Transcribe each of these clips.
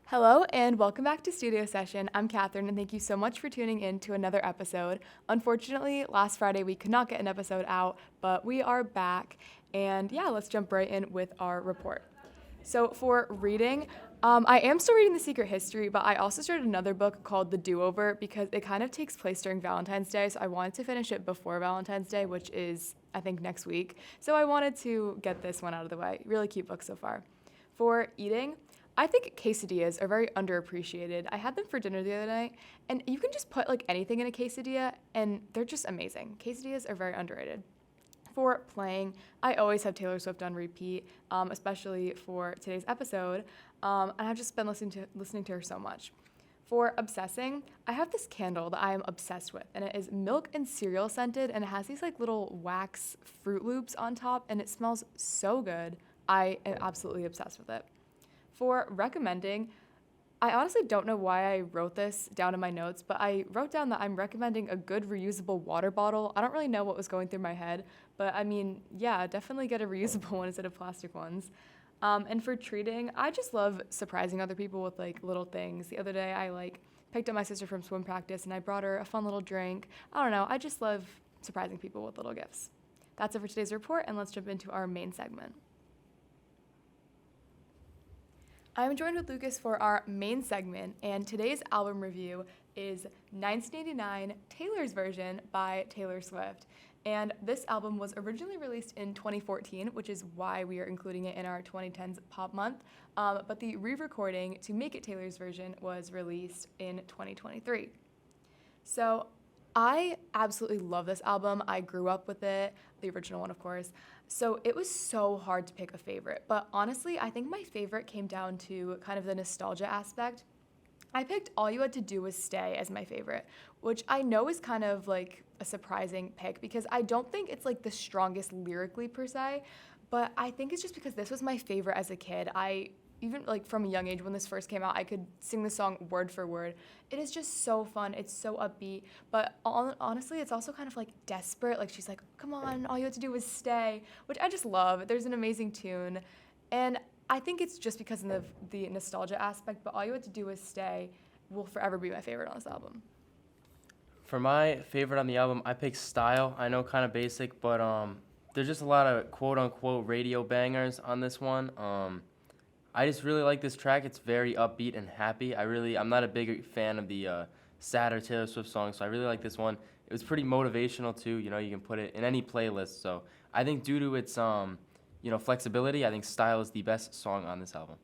Hello and welcome back to Studio Session. I'm Katherine and thank you so much for tuning in to another episode. Unfortunately, last Friday we could not get an episode out, but we are back. And yeah, let's jump right in with our report. So for reading, I am still reading The Secret History, but I also started another book called The Do-Over because it kind of takes place during Valentine's Day. So I wanted to finish it before Valentine's Day, which is, I think, next week. So I wanted to get this one out of the way. Really cute book so far. For eating, I think quesadillas are very underappreciated. I had them for dinner the other night, and you can just put like anything in a quesadilla, and they're just amazing. Quesadillas are very underrated. For playing, I always have Taylor Swift on repeat, especially for today's episode, and I've just been listening to her so much. For obsessing, I have this candle that I am obsessed with, and it is milk and cereal scented, and it has these like little wax Fruit Loops on top, and it smells so good. I am absolutely obsessed with it. For recommending, I honestly don't know why I wrote this down in my notes, but I wrote down that I'm recommending a good reusable water bottle. I don't really know what was going through my head, but I mean, yeah, definitely get a reusable one instead of plastic ones. And for treating, I just love surprising other people with like little things. The other day, I like picked up my sister from swim practice and I brought her a fun little drink. I don't know, I just love surprising people with little gifts. That's it for today's report, and let's jump into our main segment. I'm joined with Lucas for our main segment, and today's album review is 1989 Taylor's Version by Taylor Swift. And this album was originally released in 2014, which is why we are including it in our 2010s Pop Month. But the re-recording to make it Taylor's Version was released in 2023. So I absolutely love this album. I grew up with it, the original one, of course. So it was so hard to pick a favorite. But honestly, I think my favorite came down to kind of the nostalgia aspect. I picked All You Had to Do Was Stay as my favorite, which I know is kind of like a surprising pick because I don't think it's like the strongest lyrically per se, but I think it's just because this was my favorite as a kid. Even like from a young age when this first came out, I could sing the song word for word. It is just so fun. It's so upbeat. But honestly, it's also kind of like desperate. Like she's like, come on, all you have to do is stay, which I just love. There's an amazing tune. And I think it's just because of the nostalgia aspect, but All You Had to Do Was Stay will forever be my favorite on this album. For my favorite on the album, I picked Style. I know kind of basic, but there's just a lot of quote-unquote radio bangers on this one. I just really like this track. It's very upbeat and happy. I'm not a big fan of the sadder Taylor Swift songs, so I really like this one. It was pretty motivational too. You know, you can put it in any playlist. So I think due to its flexibility, I think Style is the best song on this album.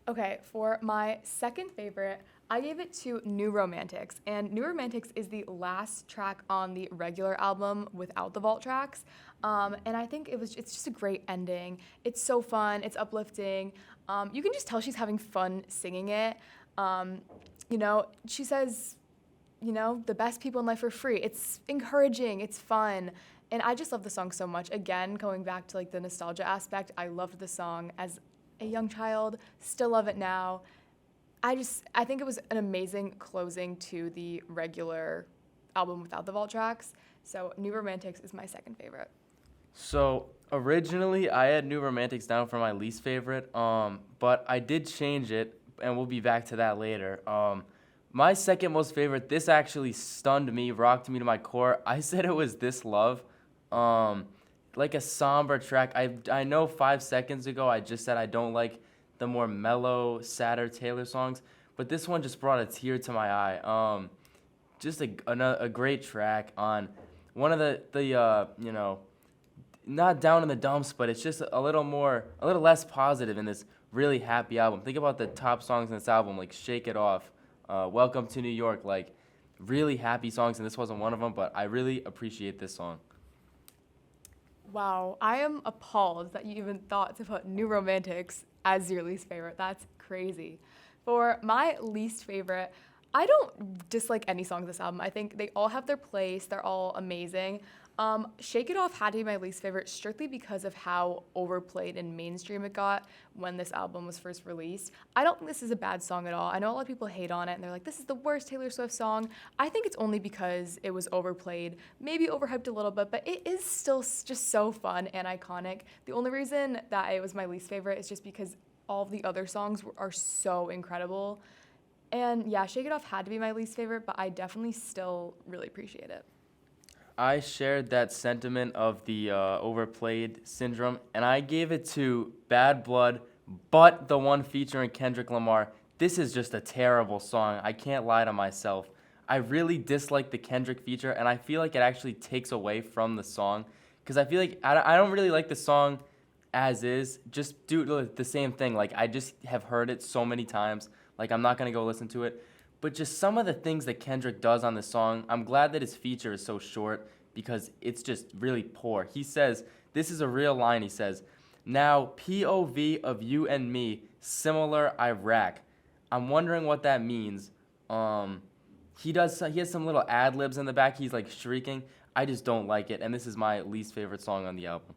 Okay, for my second favorite, I gave it to New Romantics, and New Romantics is the last track on the regular album without the vault tracks, and I think it's just a great ending. It's so fun, it's uplifting. You can just tell she's having fun singing it. She says, the best people in life are free. It's encouraging, it's fun, and I just love the song so much. Again, going back to like the nostalgia aspect, I loved the song as a young child, still love it now. I think it was an amazing closing to the regular album without the vault tracks. So New Romantics is my second favorite. So originally, I had New Romantics down for my least favorite, but I did change it, and we'll be back to that later. My second most favorite, this actually stunned me, rocked me to my core. I said it was This Love. Like a somber track. I know 5 seconds ago I just said I don't like the more mellow, sadder Taylor songs, but this one just brought a tear to my eye. Just a great track on one of the not down in the dumps, but it's just a little less positive in this really happy album. Think about the top songs in this album, like Shake It Off, Welcome to New York, like really happy songs, and this wasn't one of them, but I really appreciate this song. Wow, I am appalled that you even thought to put New Romantics as your least favorite. That's crazy. For my least favorite, I don't dislike any songs of this album. I think they all have their place. They're all amazing. Shake It Off had to be my least favorite strictly because of how overplayed and mainstream it got when this album was first released. I don't think this is a bad song at all. I know a lot of people hate on it and they're like, this is the worst Taylor Swift song. I think it's only because it was overplayed, maybe overhyped a little bit, but it is still just so fun and iconic. The only reason that it was my least favorite is just because all of the other songs are so incredible. And yeah, Shake It Off had to be my least favorite, but I definitely still really appreciate it. I shared that sentiment of the overplayed syndrome, and I gave it to Bad Blood, but the one featuring Kendrick Lamar. This is just a terrible song. I can't lie to myself. I really dislike the Kendrick feature, and I feel like it actually takes away from the song, because I feel like I don't really like the song as is, just due to the same thing. Like, I just have heard it so many times. Like, I'm not going to go listen to it. But just some of the things that Kendrick does on the song, I'm glad that his feature is so short because it's just really poor. He says, this is a real line, he says, now POV of you and me, similar Iraq. I'm wondering what that means. He has some little ad libs in the back. He's like shrieking. I just don't like it, and this is my least favorite song on the album.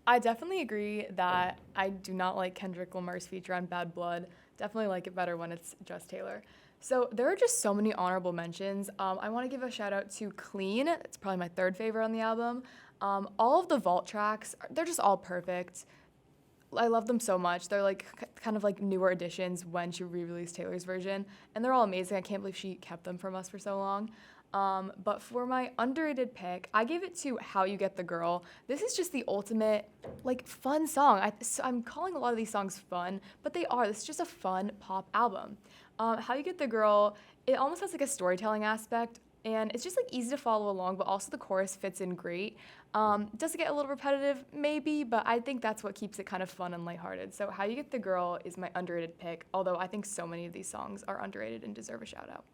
I definitely agree that I do not like Kendrick Lamar's feature on Bad Blood. Definitely like it better when it's just Taylor. So there are just so many honorable mentions. I want to give a shout out to Clean. It's probably my third favorite on the album. All of the vault tracks, they're just all perfect. I love them so much. They're like kind of like newer additions when she re-released Taylor's version, and they're all amazing. I can't believe she kept them from us for so long. But for my underrated pick, I gave it to How You Get the Girl. This is just the ultimate, like, fun song. I'm calling a lot of these songs fun, but they are. This is just a fun pop album. How You Get the Girl, it almost has like a storytelling aspect, and it's just like easy to follow along, but also the chorus fits in great. Does it get a little repetitive? Maybe, but I think that's what keeps it kind of fun and lighthearted. So How You Get the Girl is my underrated pick, although I think so many of these songs are underrated and deserve a shout out.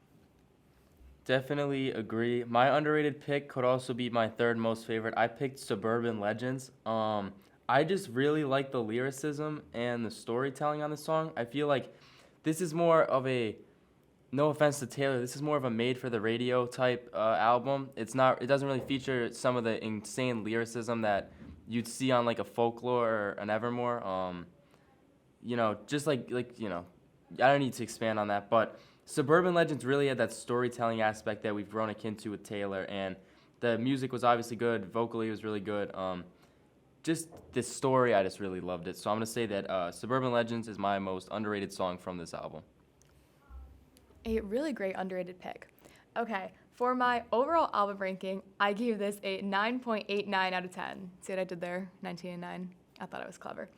Definitely agree. My underrated pick could also be my third most favorite. I picked Suburban Legends. I just really like the lyricism and the storytelling on the song. I feel like this is more of a, no offense to Taylor, this is more of a made for the radio type album. It doesn't really feature some of the insane lyricism that you'd see on like a Folklore or an Evermore. Just like I don't need to expand on that, but Suburban Legends really had that storytelling aspect that we've grown akin to with Taylor, and the music was obviously good, vocally it was really good. Just this story, I just really loved it. So I'm going to say that Suburban Legends is my most underrated song from this album. A really great underrated pick. Okay, for my overall album ranking, I gave this a 9.89 out of 10. See what I did there? 19 and 9. I thought I was clever.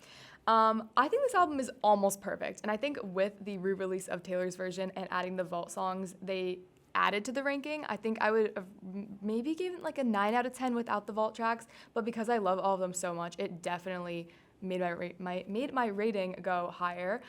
I think this album is almost perfect, and I think with the re-release of Taylor's version and adding the vault songs they added to the ranking, I think I would have maybe given like a 9 out of 10 without the vault tracks, but because I love all of them so much, it definitely made my rating go higher.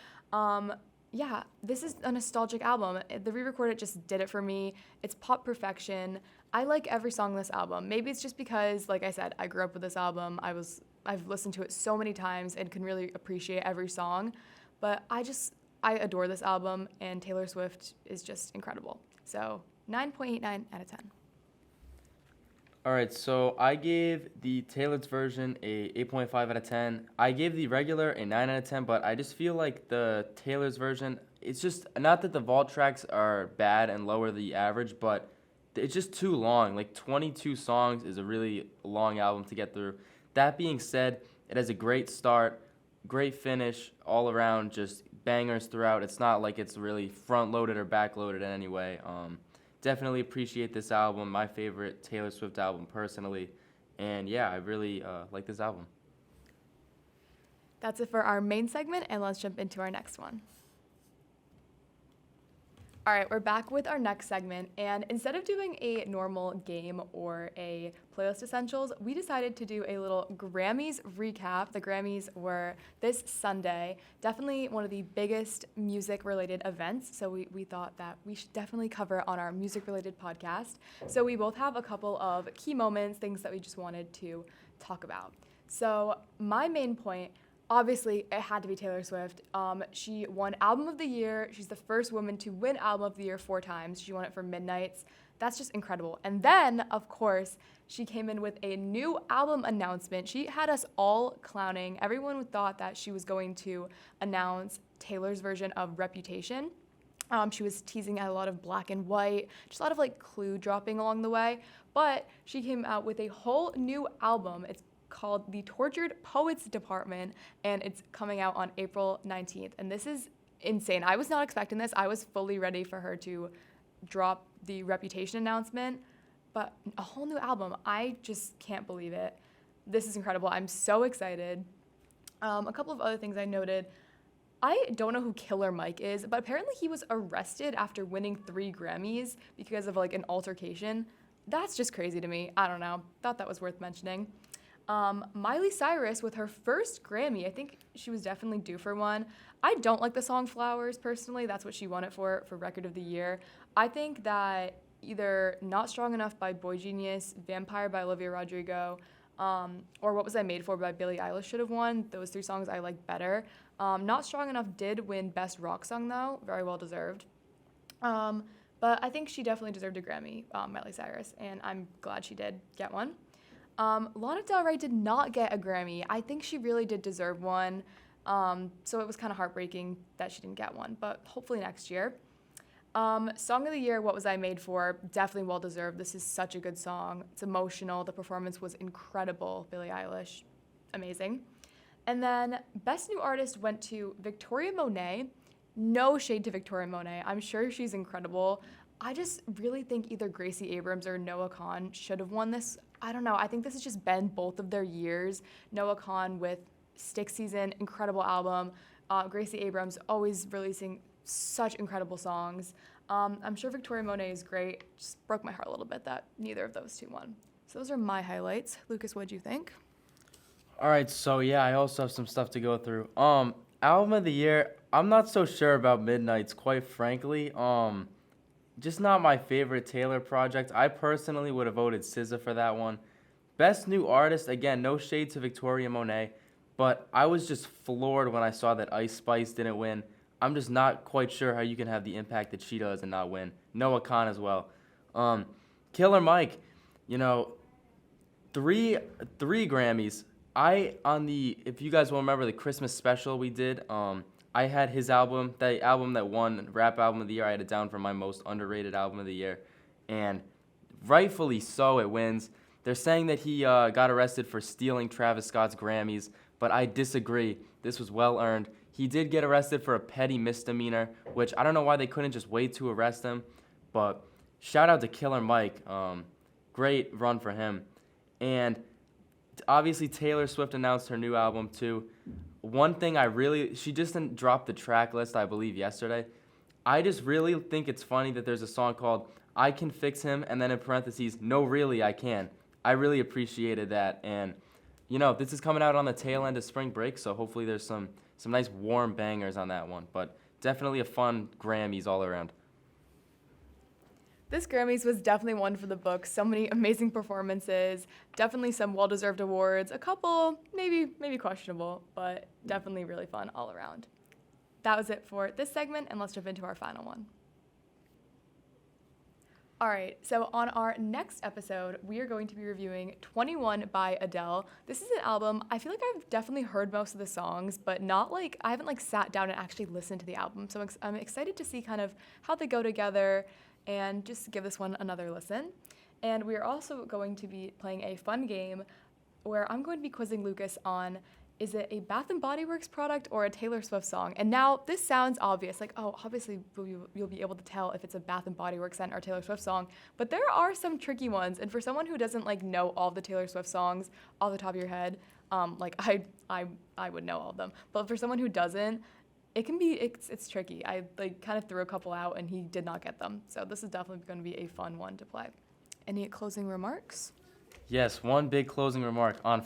Yeah, this is a nostalgic album. The re-record, it just did it for me. It's pop perfection. I like every song on this album. Maybe it's just because, like I said, I grew up with this album. I've listened to it so many times and can really appreciate every song. But I adore this album, and Taylor Swift is just incredible. So 9.89 out of 10. All right, so I gave the Taylor's version a 8.5 out of 10. I gave the regular a 9 out of 10, but I just feel like the Taylor's version, it's just, not that the vault tracks are bad and lower the average, but it's just too long. Like 22 songs is a really long album to get through. That being said, it has a great start, great finish, all around, just bangers throughout. It's not like it's really front-loaded or back-loaded in any way. Definitely appreciate this album, my favorite Taylor Swift album personally. And yeah, I really like this album. That's it for our main segment, and let's jump into our next one. All right, we're back with our next segment, and instead of doing a normal game or a playlist essentials, we decided to do a little Grammys recap. The Grammys were this Sunday, definitely one of the biggest music-related events, so we thought that we should definitely cover it on our music-related podcast. So we both have a couple of key moments, things that we just wanted to talk about. So my main point, obviously, it had to be Taylor Swift. She won Album of the Year. She's the first woman to win Album of the Year 4 times. She won it for Midnights. That's just incredible. And then, of course, she came in with a new album announcement. She had us all clowning. Everyone thought that she was going to announce Taylor's version of Reputation. She was teasing at a lot of black and white, just a lot of like clue dropping along the way. But she came out with a whole new album. It's called The Tortured Poets Department, and it's coming out on April 19th. And this is insane. I was not expecting this. I was fully ready for her to drop the Reputation announcement, but a whole new album. I just can't believe it. This is incredible. I'm so excited. A couple of other things I noted. I don't know who Killer Mike is, but apparently he was arrested after winning 3 Grammys because of like an altercation. That's just crazy to me. I don't know. Thought that was worth mentioning. Miley Cyrus with her first Grammy. I think she was definitely due for one. I don't like the song Flowers personally. That's what she won it for Record of the Year. I think that either Not Strong Enough by Boy Genius, Vampire by Olivia Rodrigo, or What Was I Made For by Billie Eilish should have won. Those 3 songs I like better. Not Strong Enough did win Best Rock Song though, very well deserved. But I think she definitely deserved a Grammy, Miley Cyrus, and I'm glad she did get one. Lana Del Rey did not get a Grammy. I think she really did deserve one, so it was kind of heartbreaking that she didn't get one, but hopefully next year. Song of the Year, What Was I Made For? Definitely well deserved. This is such a good song. It's emotional. The performance was incredible. Billie Eilish, amazing. And then Best New Artist went to Victoria Monet. No shade to Victoria Monet. I'm sure she's incredible. I just really think either Gracie Abrams or Noah Kahan should have won this. I don't know. I think this has just been both of their years. Noah Kahan with Stick Season, incredible album. Gracie Abrams always releasing such incredible songs. I'm sure Victoria Monet is great. Just broke my heart a little bit that neither of those 2 won. So those are my highlights. Lucas, what'd you think? All right, so yeah, I also have some stuff to go through. Album of the year, I'm not so sure about Midnight's, quite frankly. Just not my favorite Taylor project. I personally would have voted SZA for that one. Best New Artist, again, no shade to Victoria Monet, but I was just floored when I saw that Ice Spice didn't win. I'm just not quite sure how you can have the impact that she does and not win. Noah Kahan as well. Killer Mike, you know, three Grammys. If you guys will remember the Christmas special we did, I had his album, the album that won Rap Album of the Year. I had it down for my most underrated album of the year, and rightfully so, it wins. They're saying that he got arrested for stealing Travis Scott's Grammys, but I disagree. This was well earned. He did get arrested for a petty misdemeanor, which I don't know why they couldn't just wait to arrest him, but shout out to Killer Mike. Great run for him. And obviously Taylor Swift announced her new album too. One thing she just didn't drop the track list, I believe, yesterday. I just really think it's funny that there's a song called I Can Fix Him, and then in parentheses, no, really, I can. I really appreciated that. And, you know, this is coming out on the tail end of spring break, so hopefully there's some nice warm bangers on that one. But definitely a fun Grammys all around. This Grammys was definitely one for the books. So many amazing performances, definitely some well-deserved awards, a couple maybe questionable, but definitely really fun all around. That was it for this segment, and let's jump into our final one. All right, so on our next episode, we are going to be reviewing 21 by Adele. This is an album, I feel like I've definitely heard most of the songs, but I haven't sat down and actually listened to the album. So I'm excited to see kind of how they go together and just give this one another listen. And we are also going to be playing a fun game where I'm going to be quizzing Lucas on, is it a Bath & Body Works product or a Taylor Swift song? And now this sounds obvious, obviously you'll be able to tell if it's a Bath & Body Works scent or Taylor Swift song, but there are some tricky ones. And for someone who doesn't know all the Taylor Swift songs off the top of your head, I would know all of them. But for someone who doesn't, it's tricky. I kind of threw a couple out and he did not get them. So this is definitely going to be a fun one to play. Any closing remarks? Yes, one big closing remark. On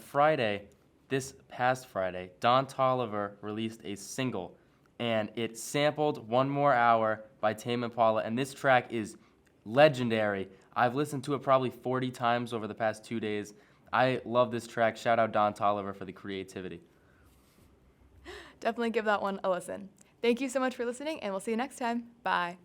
this past Friday, Don Toliver released a single, and it sampled One More Hour by Tame Impala, and this track is legendary. I've listened to it probably 40 times over the past 2 days. I love this track. Shout out Don Toliver for the creativity. Definitely give that one a listen. Thank you so much for listening, and we'll see you next time. Bye.